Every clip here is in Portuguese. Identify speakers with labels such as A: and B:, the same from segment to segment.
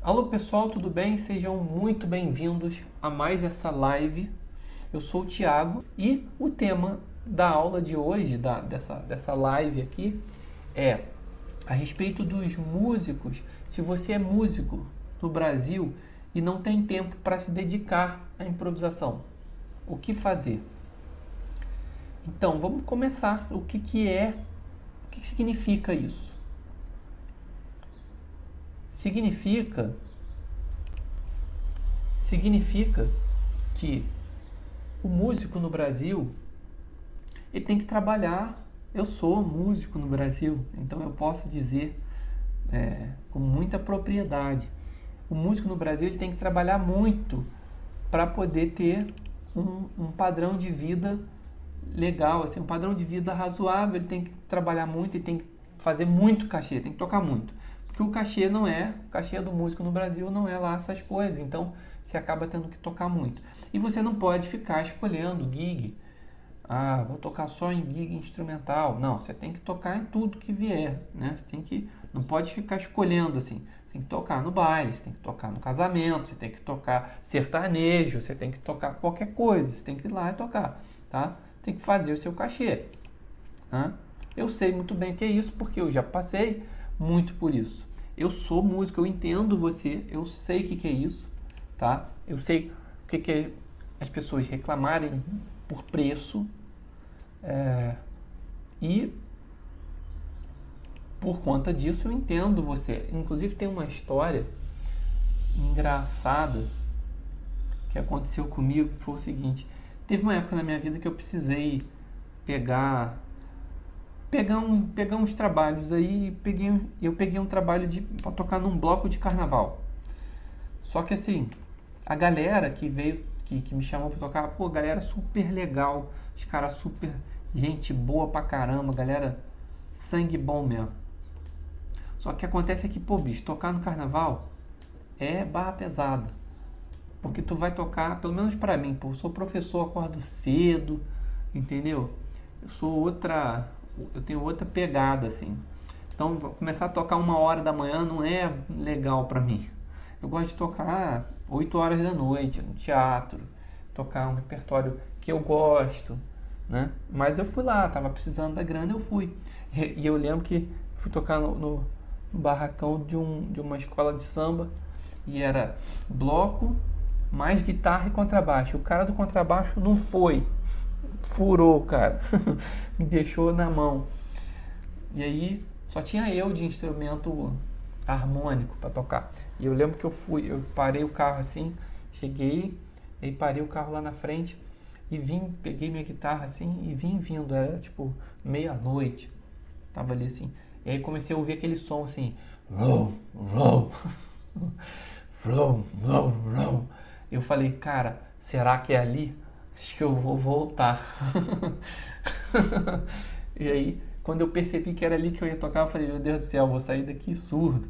A: Alô pessoal, tudo bem? Sejam muito bem-vindos a mais essa live. Eu sou o Thiago e o tema da aula de hoje, dessa live aqui, é a respeito dos músicos. Se você é músico no Brasil e não tem tempo para se dedicar à improvisação, o que fazer? Então, vamos começar. O que significa isso? Significa que o músico no Brasil, ele tem que trabalhar. Eu sou músico no Brasil, então eu posso dizer com muita propriedade. O músico no Brasil, ele tem que trabalhar muito para poder ter um padrão de vida legal, assim, um padrão de vida razoável. Ele tem que trabalhar muito, ele tem que fazer muito cachê, tem que tocar muito. Porque o cachê do músico no Brasil não é lá essas coisas, então você acaba tendo que tocar muito. E você não pode ficar escolhendo gig. Ah, vou tocar só em gig instrumental. Não, você tem que tocar em tudo que vier, né? Não pode ficar escolhendo assim. Você tem que tocar no baile, você tem que tocar no casamento, você tem que tocar sertanejo, você tem que tocar qualquer coisa, você tem que ir lá e tocar, tá? Tem que fazer o seu cachê, tá? Eu sei muito bem o que é isso, porque eu já passei muito por isso. Eu sou músico, eu entendo você, eu sei o que é isso, tá? Eu sei o que é as pessoas reclamarem por preço, e por conta disso eu entendo você. Inclusive tem uma história engraçada que aconteceu comigo, que foi o seguinte: teve uma época na minha vida que eu precisei pegar uns trabalhos aí, eu peguei um trabalho para tocar num bloco de carnaval. Só que assim, a galera que veio, que me chamou para tocar, pô, galera super legal, os caras super gente boa pra caramba, galera sangue bom mesmo. Só que acontece é que, pô, bicho, tocar no carnaval é barra pesada. Porque tu vai tocar, pelo menos pra mim, pô, eu sou professor, acordo cedo, entendeu? Eu tenho outra pegada, assim. Então, começar a tocar 1h da manhã não é legal pra mim. Eu gosto de tocar 8 horas da noite, no teatro, tocar um repertório que eu gosto, né? Mas eu fui lá, tava precisando da grana, eu fui. E eu lembro que fui tocar no barracão de uma escola de samba, e era bloco, mais guitarra e contrabaixo. O cara do contrabaixo não foi. Furou, cara. Me deixou na mão. E aí só tinha eu de instrumento harmônico para tocar. E eu lembro que eu parei o carro assim, cheguei, aí parei o carro lá na frente e peguei minha guitarra assim e vim vindo. Era tipo meia-noite. Tava ali assim. E aí comecei a ouvir aquele som assim, row, row, row, row, row. Eu falei, cara, será que é ali? Acho que eu vou voltar. E aí, quando eu percebi que era ali que eu ia tocar, eu falei, meu Deus do céu, eu vou sair daqui surdo.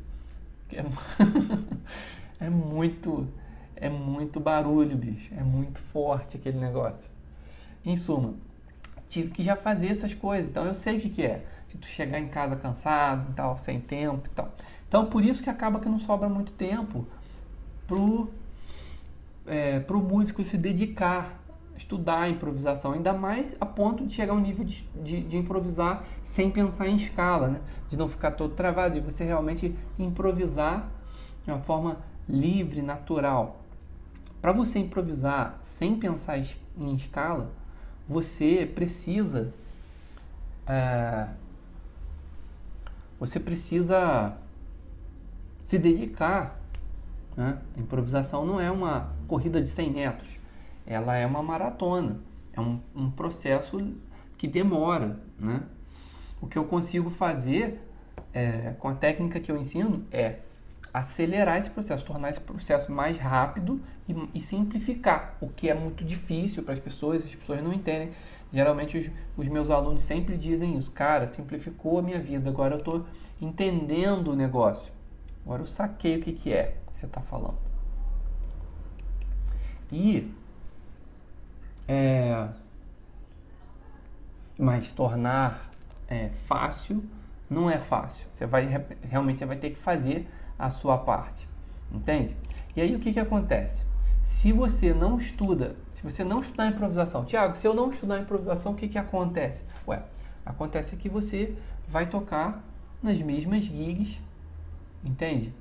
A: É muito barulho, bicho. É muito forte aquele negócio. Em suma, tive que já fazer essas coisas. Então eu sei o que é. Que tu chegar em casa cansado e tal, sem tempo e tal. Então por isso que acaba que não sobra muito tempo pro músico se dedicar, estudar a improvisação, ainda mais a ponto de chegar a um nível de improvisar sem pensar em escala, né? De não ficar todo travado, de você realmente improvisar de uma forma livre, natural. Para você improvisar sem pensar em escala, você precisa se dedicar, né? A improvisação não é uma corrida de 100 metros, ela é uma maratona, é um processo que demora, né? O que eu consigo fazer com a técnica que eu ensino é acelerar esse processo, tornar esse processo mais rápido e simplificar, o que é muito difícil para as pessoas não entendem. Geralmente os meus alunos sempre dizem isso: cara, simplificou a minha vida, agora eu estou entendendo o negócio, agora eu saquei o que é que você está falando. Mas tornar fácil não é fácil. Realmente você vai ter que fazer a sua parte. entende? E aí o que acontece? Se você não estudar improvisação, Thiago, se eu não estudar improvisação, o que acontece? Ué, acontece que você vai tocar nas mesmas gigs, entende?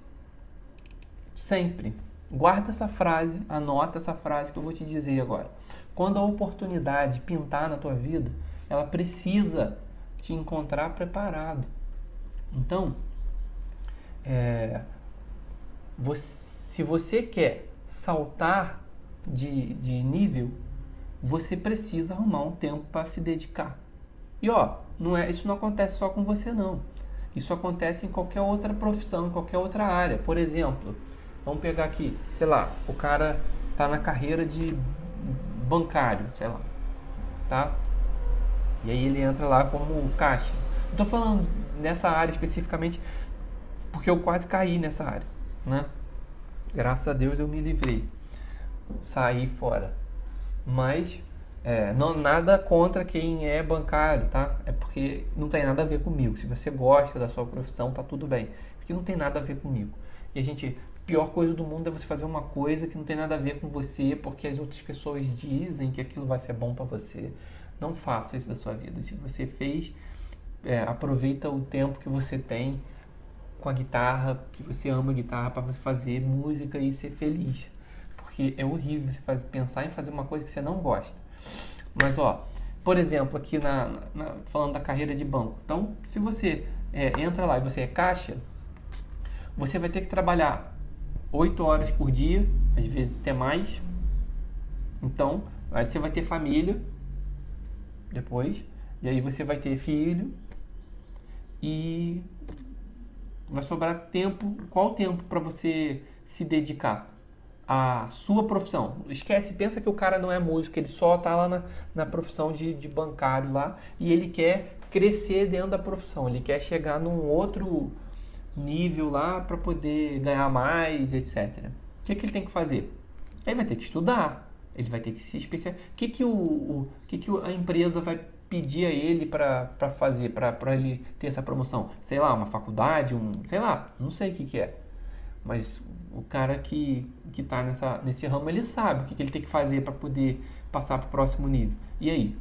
A: Sempre. Guarda essa frase, anota essa frase que eu vou te dizer agora. Quando a oportunidade pintar na tua vida, ela precisa te encontrar preparado. Então, se você quer saltar de nível, você precisa arrumar um tempo para se dedicar. E isso não acontece só com você não. Isso acontece em qualquer outra profissão, em qualquer outra área. Por exemplo, vamos pegar aqui, sei lá, o cara tá na carreira de bancário, sei lá, tá? E aí ele entra lá como caixa. Eu tô falando nessa área especificamente porque eu quase caí nessa área, né? Graças a Deus eu me livrei, saí fora. Mas nada contra quem é bancário, tá? É porque não tem nada a ver comigo. Se você gosta da sua profissão, tá tudo bem. Porque não tem nada a ver comigo. E a pior coisa do mundo é você fazer uma coisa que não tem nada a ver com você, porque as outras pessoas dizem que aquilo vai ser bom para você. Não faça isso da sua vida. Se você fez, aproveita o tempo que você tem com a guitarra, que você ama a guitarra, para você fazer música e ser feliz. Porque é horrível você pensar em fazer uma coisa que você não gosta. Mas, por exemplo, aqui falando da carreira de banco. Então, se você entra lá e você é caixa, você vai ter que trabalhar 8 horas por dia, às vezes até mais. Então, aí você vai ter família depois, e aí você vai ter filho, e vai sobrar tempo. Qual tempo para você se dedicar à sua profissão? Esquece, pensa que o cara não é músico, ele só tá lá na profissão de bancário lá, e ele quer crescer dentro da profissão, ele quer chegar num outro nível lá para poder ganhar mais, etc. O que ele tem que fazer? Ele vai ter que estudar, ele vai ter que se especializar. O que a empresa vai pedir a ele para fazer, para ele ter essa promoção? Sei lá, uma faculdade, sei lá, não sei o que é. Mas o cara que está nesse ramo, ele sabe o que ele tem que fazer para poder passar para o próximo nível. E aí?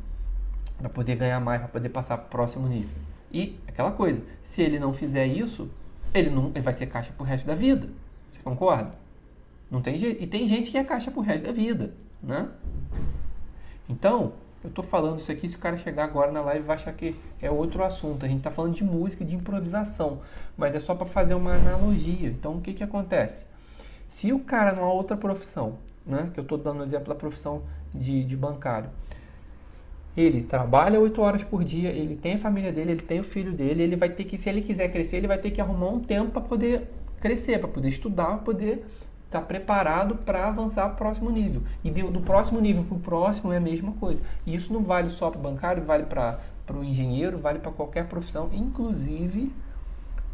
A: Para poder ganhar mais, para poder passar para o próximo nível. E aquela coisa, se ele não fizer isso, ele vai ser caixa pro resto da vida. Você concorda? Não tem jeito. E tem gente que é caixa pro resto da vida, né? Então, eu tô falando isso aqui, se o cara chegar agora na live vai achar que é outro assunto. A gente tá falando de música, de improvisação, mas é só para fazer uma analogia. Então, o que acontece? Se o cara numa outra profissão, né, que eu tô dando o exemplo da profissão de bancário, ele trabalha 8 horas por dia, ele tem a família dele, ele tem o filho dele, ele vai ter que, se ele quiser crescer, ele vai ter que arrumar um tempo para poder crescer, para poder estudar, para poder estar preparado para avançar para o próximo nível. E do próximo nível para o próximo é a mesma coisa. E isso não vale só para o bancário, vale para o engenheiro, vale para qualquer profissão, inclusive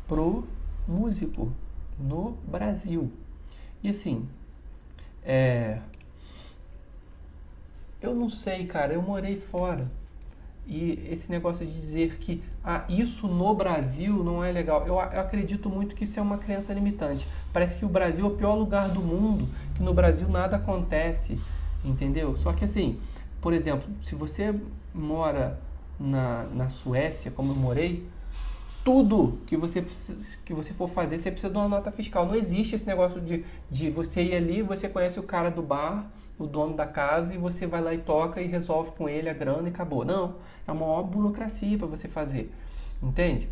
A: para o músico no Brasil. E assim, eu não sei, cara, eu morei fora. E esse negócio de dizer que isso no Brasil não é legal, eu acredito muito que isso é uma crença limitante. Parece que o Brasil é o pior lugar do mundo, que no Brasil nada acontece, entendeu? Só que assim, por exemplo, se você mora na Suécia, como eu morei, tudo que você for fazer, você precisa de uma nota fiscal. Não existe esse negócio de você ir ali, você conhece o cara do bar, o dono da casa, e você vai lá e toca e resolve com ele a grana e acabou. Não, é uma maior burocracia para você fazer, entende?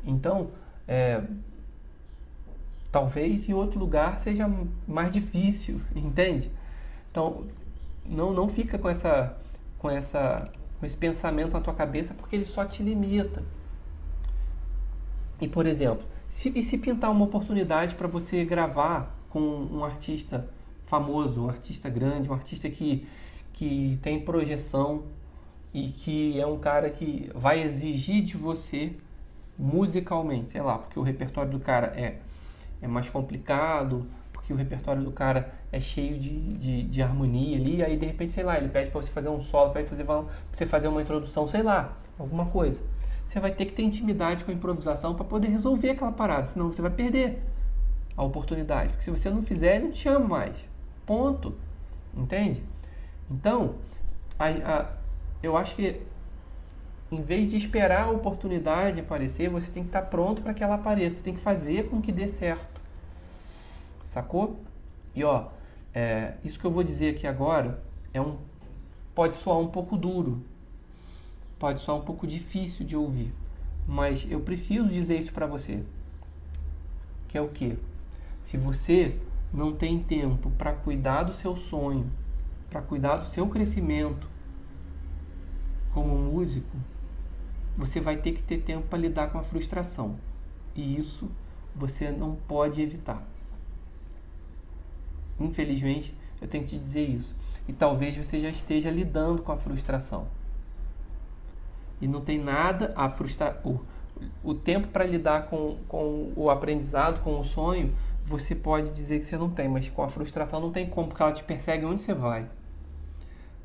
A: Então, talvez em outro lugar seja mais difícil, entende? Então, não fica com esse pensamento na tua cabeça, porque ele só te limita. E, por exemplo, se pintar uma oportunidade para você gravar com um artista famoso, um artista grande, um artista que tem projeção e que é um cara que vai exigir de você musicalmente, sei lá, porque o repertório do cara é mais complicado, porque o repertório do cara é cheio de harmonia ali, aí de repente, sei lá, ele pede para você fazer um solo, pede para você fazer uma introdução, sei lá, alguma coisa. Você vai ter que ter intimidade com a improvisação para poder resolver aquela parada, senão você vai perder. a oportunidade. Porque se você não fizer, ele não te chama mais. Ponto. Entende? Então, eu acho que em vez de esperar a oportunidade aparecer, você tem que estar pronto para que ela apareça. Você tem que fazer com que dê certo. Sacou? E ó, isso que eu vou dizer aqui agora pode soar um pouco duro, pode soar um pouco difícil de ouvir, mas eu preciso dizer isso para você. Que é o quê? Se você não tem tempo para cuidar do seu sonho, para cuidar do seu crescimento como músico, você vai ter que ter tempo para lidar com a frustração. E isso você não pode evitar. Infelizmente, eu tenho que te dizer isso. E talvez você já esteja lidando com a frustração. E não tem nada a frustrar. O tempo para lidar com o aprendizado, com o sonho, você pode dizer que você não tem, mas com a frustração não tem como, porque ela te persegue onde você vai.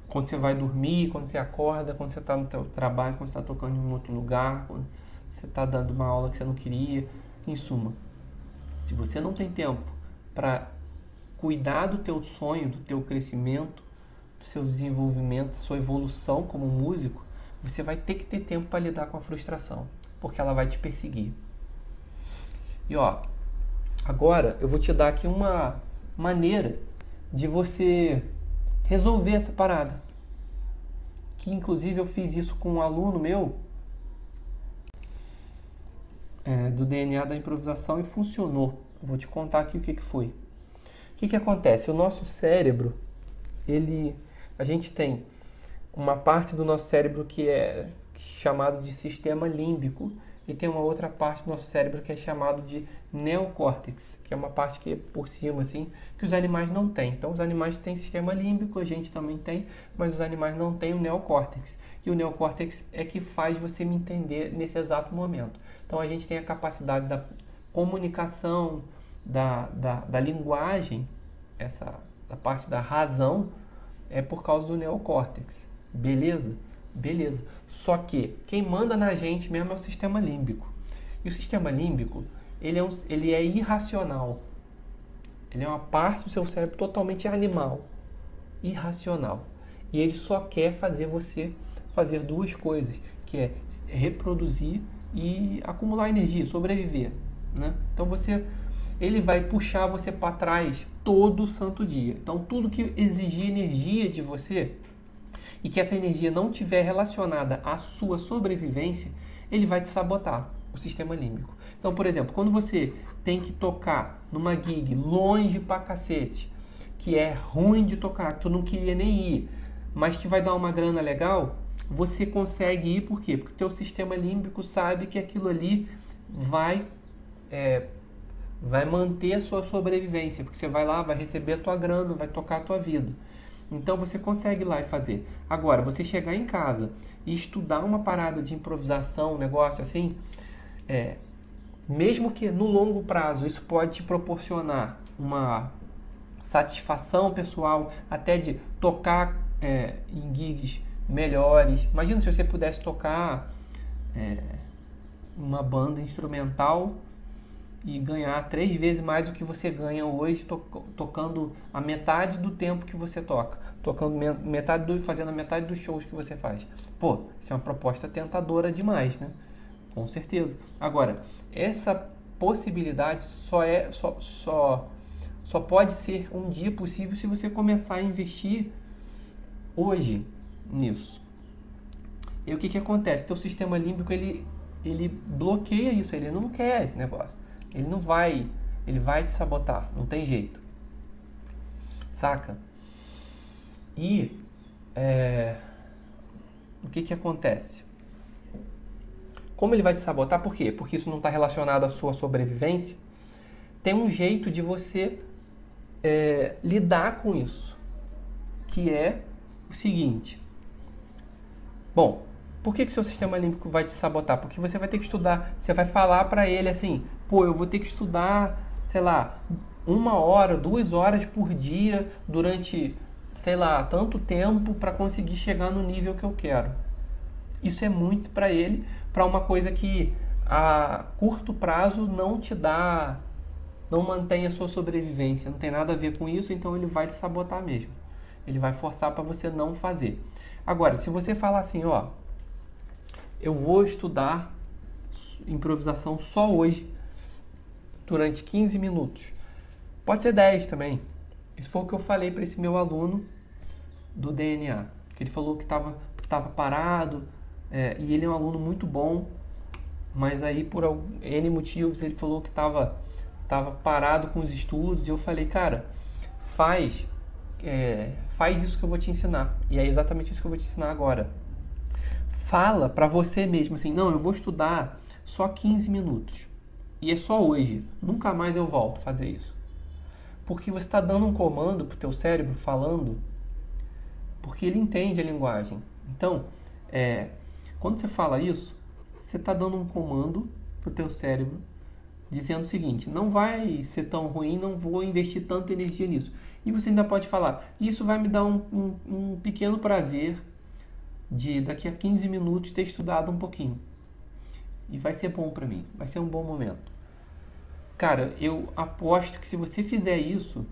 A: Quando você vai dormir, quando você acorda, quando você está no seu trabalho, quando você está tocando em um outro lugar, quando você está dando uma aula que você não queria. Em suma, se você não tem tempo para cuidar do teu sonho, do teu crescimento, do seu desenvolvimento, da sua evolução como músico, você vai ter que ter tempo para lidar com a frustração, porque ela vai te perseguir. E ó, agora eu vou te dar aqui uma maneira de você resolver essa parada. Que inclusive eu fiz isso com um aluno meu do DNA da improvisação e funcionou. Eu vou te contar aqui o que foi. O que acontece? O nosso cérebro, a gente tem uma parte do nosso cérebro que é chamado de sistema límbico e tem uma outra parte do nosso cérebro que é chamado de neocórtex, que é uma parte que é por cima, assim, que os animais não têm. Então, os animais têm sistema límbico, a gente também tem, mas os animais não têm o neocórtex. E o neocórtex é que faz você me entender nesse exato momento. Então, a gente tem a capacidade da comunicação, da linguagem, da parte da razão, é por causa do neocórtex. Beleza? Beleza. Só que quem manda na gente mesmo é o sistema límbico. E o sistema límbico, ele é irracional. Ele é uma parte do seu cérebro totalmente animal. Irracional. E ele só quer fazer você fazer duas coisas, que é reproduzir e acumular energia, sobreviver, né? Então ele vai puxar você para trás todo santo dia. Então tudo que exigir energia de você e que essa energia não estiver relacionada à sua sobrevivência, ele vai te sabotar, o sistema límbico. Então, por exemplo, quando você tem que tocar numa gig longe pra cacete, que é ruim de tocar, que tu não queria nem ir, mas que vai dar uma grana legal, você consegue ir por quê? Porque o teu sistema límbico sabe que aquilo ali vai manter a sua sobrevivência, porque você vai lá, vai receber a tua grana, vai tocar a tua vida. Então você consegue ir lá e fazer. Agora, você chegar em casa e estudar uma parada de improvisação, um negócio assim, mesmo que no longo prazo isso pode te proporcionar uma satisfação pessoal, até de tocar em gigs melhores. Imagina se você pudesse tocar uma banda instrumental e ganhar 3 vezes mais do que você ganha hoje tocando a metade do tempo que você toca, fazendo a metade dos shows que você faz. Pô, isso é uma proposta tentadora demais, né? Com certeza. Agora, essa possibilidade só pode ser um dia possível se você começar a investir hoje nisso. E o que acontece? Teu sistema límbico, ele bloqueia isso, ele não quer esse negócio. Ele vai te sabotar, não tem jeito. Saca? E o que acontece? Como ele vai te sabotar? Por quê? Porque isso não está relacionado à sua sobrevivência. Tem um jeito de você lidar com isso, que é o seguinte. Bom, por que seu sistema límbico vai te sabotar? Porque você vai ter que estudar, você vai falar para ele assim, pô, eu vou ter que estudar, sei lá, 1 hora, 2 horas por dia durante, sei lá, tanto tempo para conseguir chegar no nível que eu quero. Isso é muito para ele, para uma coisa que a curto prazo não te dá não mantém a sua sobrevivência, não tem nada a ver com isso, então ele vai te sabotar mesmo. Ele vai forçar para você não fazer. Agora, se você falar assim, ó, eu vou estudar improvisação só hoje, durante 15 minutos. Pode ser 10 também. Isso foi o que eu falei para esse meu aluno do DNA. Que ele falou que estava parado, e ele é um aluno muito bom, mas aí por N motivos ele falou que estava parado com os estudos, e eu falei, cara, faz isso que eu vou te ensinar. E é exatamente isso que eu vou te ensinar agora. Fala para você mesmo assim, não, eu vou estudar só 15 minutos. E é só hoje, nunca mais eu volto a fazer isso. Porque você está dando um comando para o teu cérebro falando, porque ele entende a linguagem. Então, quando você fala isso, você está dando um comando para o teu cérebro, dizendo o seguinte, não vai ser tão ruim, não vou investir tanta energia nisso. E você ainda pode falar, isso vai me dar um pequeno prazer de daqui a 15 minutos ter estudado um pouquinho. E vai ser bom para mim, vai ser um bom momento. Cara, eu aposto que se você fizer isso,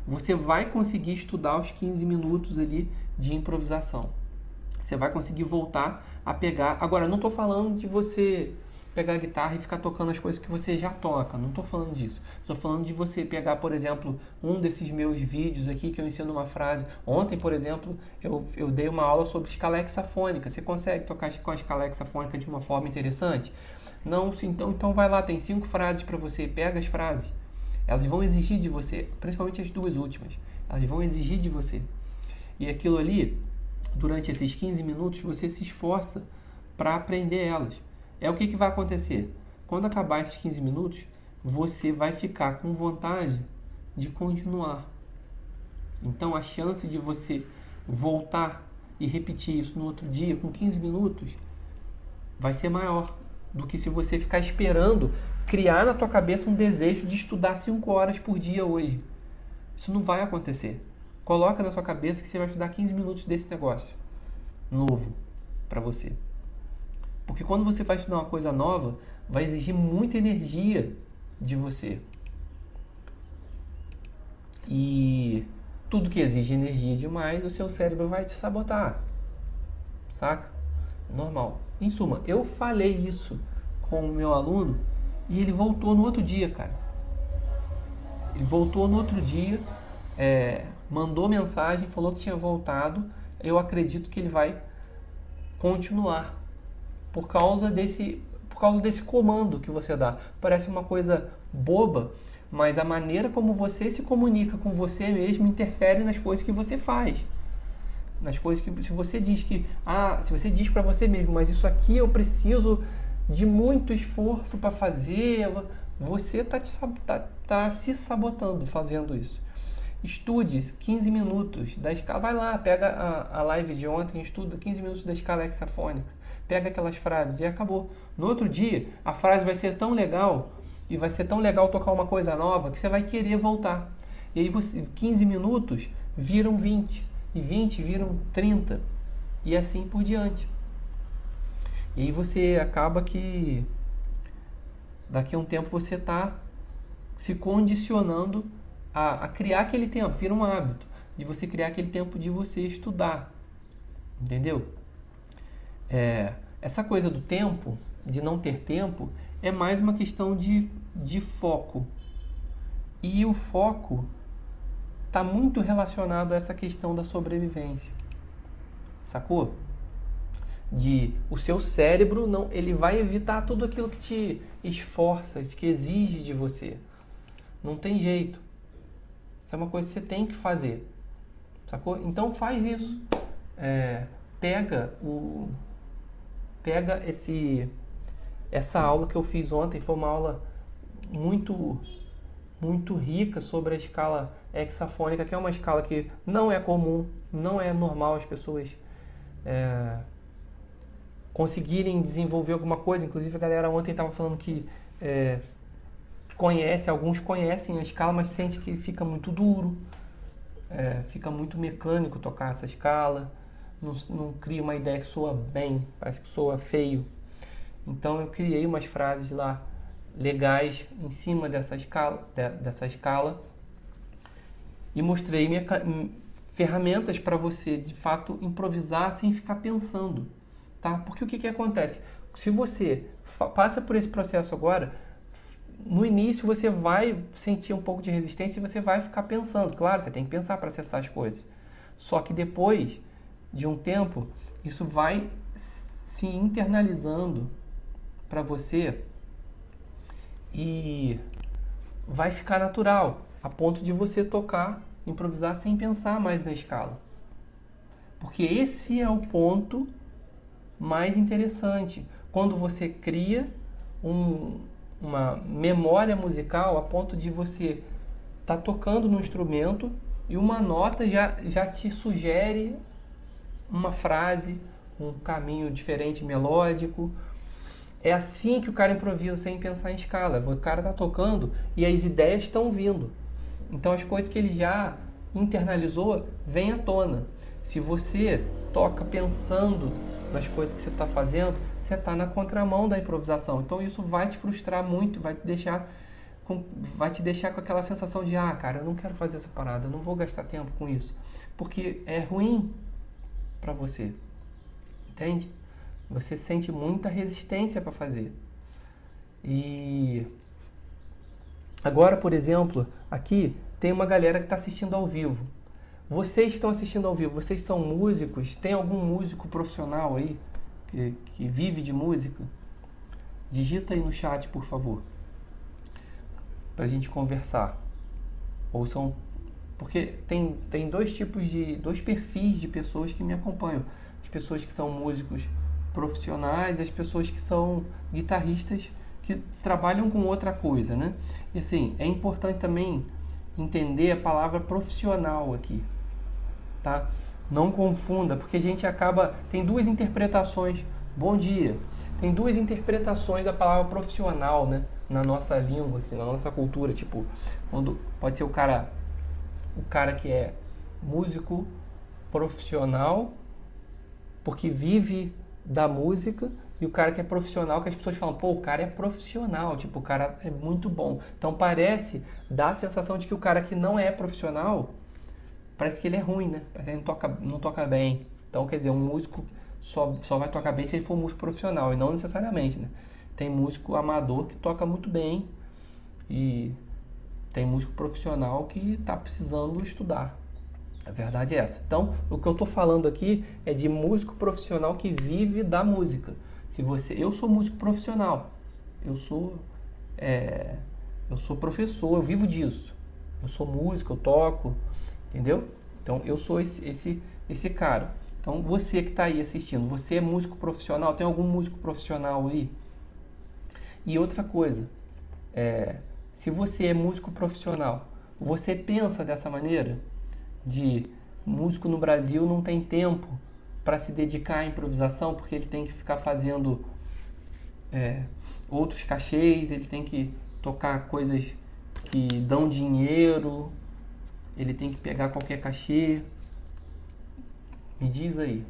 A: você vai conseguir estudar os 15 minutos ali de improvisação. Você vai conseguir voltar a pegar... Agora, não estou falando de você pegar a guitarra e ficar tocando as coisas que você já toca. Não estou falando disso. Estou falando de você pegar, por exemplo, um desses meus vídeos aqui que eu ensino uma frase. Ontem, por exemplo, eu dei uma aula sobre escala hexafônica. Você consegue tocar com a escala hexafônica de uma forma interessante? Não, então vai lá, tem 5 frases para você. Pega as frases. Elas vão exigir de você, principalmente as 2 últimas. Elas vão exigir de você. E aquilo ali, durante esses 15 minutos, você se esforça para aprender elas. É o que vai acontecer. Quando acabar esses 15 minutos, você vai ficar com vontade de continuar. Então, a chance de você voltar e repetir isso no outro dia, com 15 minutos, vai ser maior do que se você ficar esperando criar na tua cabeça um desejo de estudar 5 horas por dia hoje. Isso não vai acontecer. Coloca na sua cabeça que você vai estudar 15 minutos desse negócio novo para você. Porque quando você vai estudar uma coisa nova, vai exigir muita energia de você. E tudo que exige energia demais, o seu cérebro vai te sabotar. Saca? Normal. Em suma, eu falei isso com o meu aluno e ele voltou no outro dia, cara. Ele voltou no outro dia, mandou mensagem, falou que tinha voltado. Eu acredito que ele vai continuar por causa desse comando que você dá. Parece uma coisa boba, mas a maneira como você se comunica com você mesmo interfere nas coisas que você faz. Nas coisas que se você diz para você mesmo, mas isso aqui eu preciso de muito esforço para fazer, você tá se sabotando fazendo isso. Estude 15 minutos da escala, vai lá, pega a live de ontem, estuda 15 minutos da escala hexafônica, pega aquelas frases e acabou. No outro dia, a frase vai ser tão legal e vai ser tão legal tocar uma coisa nova que você vai querer voltar. E aí 15 minutos viram 20 e 20 viram 30 e assim por diante. E aí você acaba que daqui a um tempo você está se condicionando a criar aquele tempo, vira um hábito de você criar aquele tempo de você estudar, entendeu? Essa coisa do tempo, de não ter tempo, é mais uma questão de foco. E o foco está muito relacionado a essa questão da sobrevivência, sacou? O seu cérebro, ele vai evitar tudo aquilo que te esforça, que exige de você. Não tem jeito. Isso é uma coisa que você tem que fazer, sacou? Então faz isso. Pega essa aula que eu fiz ontem, foi uma aula muito, muito rica sobre a escala hexafônica, que é uma escala que não é comum, não é normal as pessoas conseguirem desenvolver alguma coisa. Inclusive a galera ontem estava falando que alguns conhecem a escala, mas sente que fica muito duro, fica muito mecânico tocar essa escala, não cria uma ideia que soa bem, parece que soa feio. Então eu criei umas frases lá legais em cima dessa escala e mostrei ferramentas para você, de fato, improvisar sem ficar pensando, tá? Porque o que acontece? Se você passa por esse processo agora, no início você vai sentir um pouco de resistência e você vai ficar pensando. Claro, você tem que pensar para acessar as coisas. Só que depois de um tempo, isso vai se internalizando para você e vai ficar natural, a ponto de você tocar, improvisar sem pensar mais na escala. Porque esse é o ponto mais interessante. Quando você cria uma memória musical a ponto de você estar tocando no instrumento e uma nota já te sugere uma frase, um caminho diferente melódico. É assim que o cara improvisa sem pensar em escala. O cara está tocando e as ideias estão vindo. Então as coisas que ele já internalizou vêm à tona. Se você toca pensando nas coisas que você está fazendo, você está na contramão da improvisação. Então isso vai te frustrar muito, vai te deixar com aquela sensação de cara, eu não quero fazer essa parada, eu não vou gastar tempo com isso. Porque é ruim para você. Entende? Você sente muita resistência para fazer. E agora, por exemplo, aqui tem uma galera que está assistindo ao vivo. Vocês que estão assistindo ao vivo, vocês são músicos? Tem algum músico profissional aí que vive de música? Digita aí no chat, por favor, pra gente conversar. Ou são... Porque tem dois perfis de pessoas que me acompanham. As pessoas que são músicos profissionais e as pessoas que são guitarristas que trabalham com outra coisa, né? E assim, é importante também entender a palavra profissional aqui, tá? Não confunda, porque a gente tem duas interpretações. Bom dia. Tem duas interpretações da palavra profissional, né? Na nossa língua, assim, na nossa cultura, tipo, quando pode ser o cara que é músico profissional porque vive da música, e o cara que é profissional, que as pessoas falam, pô, o cara é profissional, tipo, o cara é muito bom. Então dá a sensação de que o cara que não é profissional, parece que ele é ruim, né? Parece que ele não toca bem. Então, quer dizer, um músico só vai tocar bem se ele for músico profissional, e não necessariamente, né? Tem músico amador que toca muito bem, e tem músico profissional que está precisando estudar. A verdade é essa. Então, o que eu estou falando aqui é de músico profissional que vive da música. Eu sou músico profissional. Eu sou professor, eu vivo disso. Eu sou músico, eu toco, entendeu? Então, eu sou esse cara. Então, você que está aí assistindo, você é músico profissional? Tem algum músico profissional aí? E outra coisa, se você é músico profissional, você pensa dessa maneira? De músico no Brasil não tem tempo para se dedicar à improvisação, porque ele tem que ficar fazendo outros cachês, ele tem que tocar coisas que dão dinheiro, ele tem que pegar qualquer cachê. Me diz aí.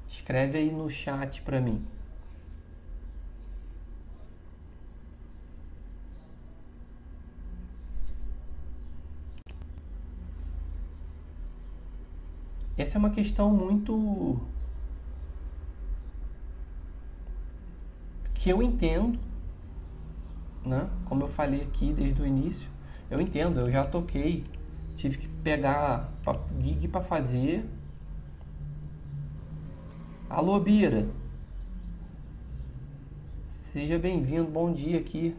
A: Escreve aí no chat para mim. Essa é uma questão muito que eu entendo, né? Como eu falei aqui desde o início, eu entendo, eu já toquei, tive que pegar gig para fazer. Alô, Bira, seja bem-vindo, bom dia aqui.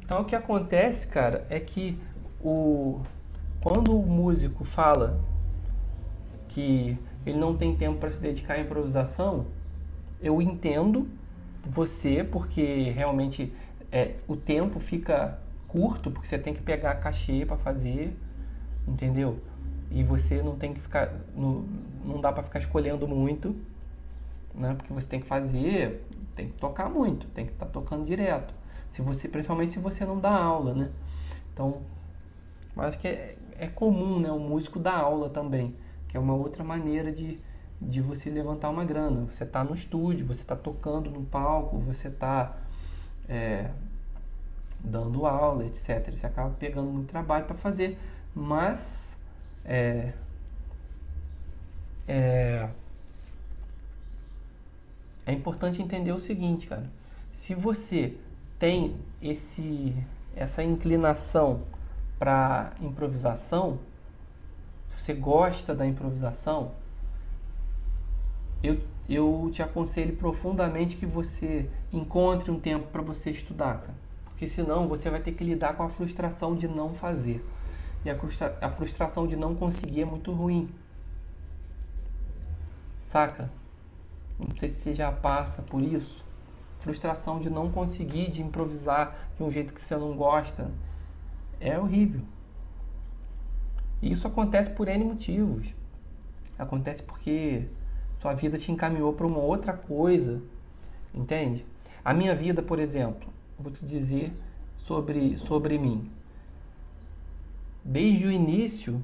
A: Então o que acontece, cara, é que quando o músico fala que ele não tem tempo para se dedicar à improvisação, eu entendo você, porque realmente o tempo fica curto, porque você tem que pegar cachê para fazer, entendeu? E você não tem que ficar, não dá para ficar escolhendo muito, né? Porque você tem que fazer, tem que tocar muito, tem que estar tocando direto. Principalmente se você não dá aula, né? Então, acho que é comum, né, o músico dar aula também, que é uma outra maneira de de você levantar uma grana. Você está no estúdio, você está tocando no palco, você está dando aula, etc. Você acaba pegando muito trabalho para fazer, mas é importante entender o seguinte, cara. Se você tem essa inclinação para improvisação, se você gosta da improvisação, eu te aconselho profundamente que você encontre um tempo para você estudar, cara. Porque senão você vai ter que lidar com a frustração de não fazer. E a frustração de não conseguir é muito ruim. Saca? Não sei se você já passa por isso. Frustração de não conseguir, de improvisar de um jeito que você não gosta. É horrível. E isso acontece por N motivos. Acontece porque sua vida te encaminhou para uma outra coisa. Entende? A minha vida, por exemplo, vou te dizer sobre mim. Desde o início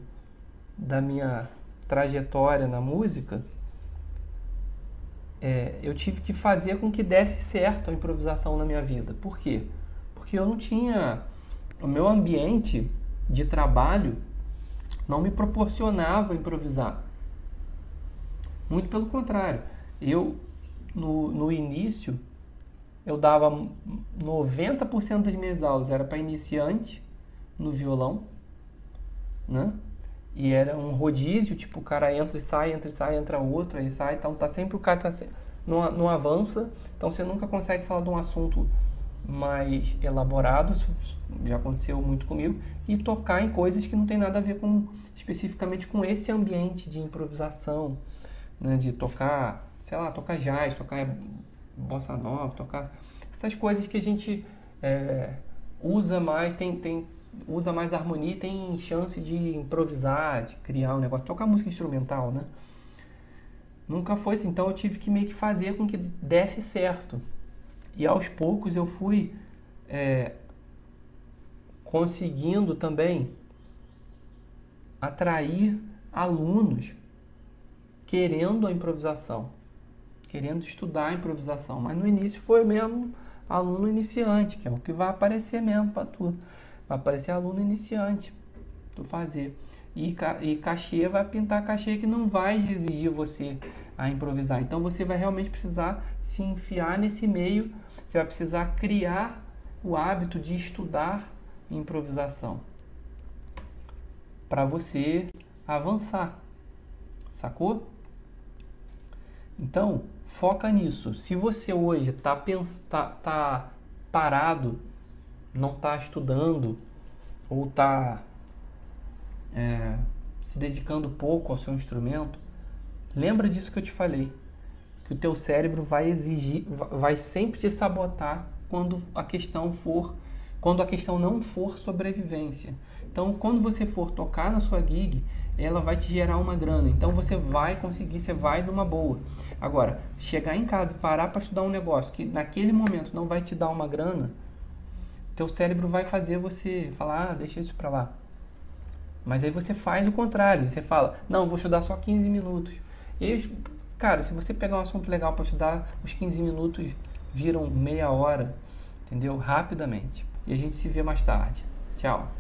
A: da minha trajetória na música, eu tive que fazer com que desse certo a improvisação na minha vida. Por quê? Porque eu não tinha... O meu ambiente de trabalho não me proporcionava improvisar. Muito pelo contrário. No início, eu dava 90% das minhas aulas era para iniciante no violão, né? E era um rodízio, tipo, o cara entra e sai, entra outro, aí sai, então tá sempre o cara não avança, então você nunca consegue falar de um assunto mais elaborado, isso já aconteceu muito comigo, e tocar em coisas que não tem nada a ver especificamente com esse ambiente de improvisação, né? De tocar, sei lá, tocar jazz, tocar bossa nova, tocar essas coisas que a gente usa mais, usa mais harmonia e tem chance de improvisar, de criar um negócio, tocar música instrumental, né? Nunca foi assim, então eu tive que meio que fazer com que desse certo. E aos poucos eu fui conseguindo também atrair alunos querendo a improvisação, querendo estudar a improvisação. Mas no início foi mesmo aluno iniciante, que é o que vai aparecer mesmo para tu. Vai aparecer aluno iniciante, tu fazer. E cachê vai pintar cachê que não vai exigir você a improvisar. Então você vai realmente precisar se enfiar nesse meio, você vai precisar criar o hábito de estudar improvisação para você avançar, sacou? Então, foca nisso. Se você hoje tá parado, não está estudando ou está se dedicando pouco ao seu instrumento, lembra disso que eu te falei, que o teu cérebro vai sempre te sabotar quando a questão não for sobrevivência. Então, quando você for tocar na sua gig, ela vai te gerar uma grana. Então, você vai conseguir, você vai numa boa. Agora, chegar em casa e parar para estudar um negócio que naquele momento não vai te dar uma grana, teu cérebro vai fazer você falar, deixa isso para lá. Mas aí você faz o contrário, você fala, não, vou estudar só 15 minutos. E aí, cara, se você pegar um assunto legal para estudar, os 15 minutos viram meia hora, entendeu? Rapidamente. E a gente se vê mais tarde. Tchau.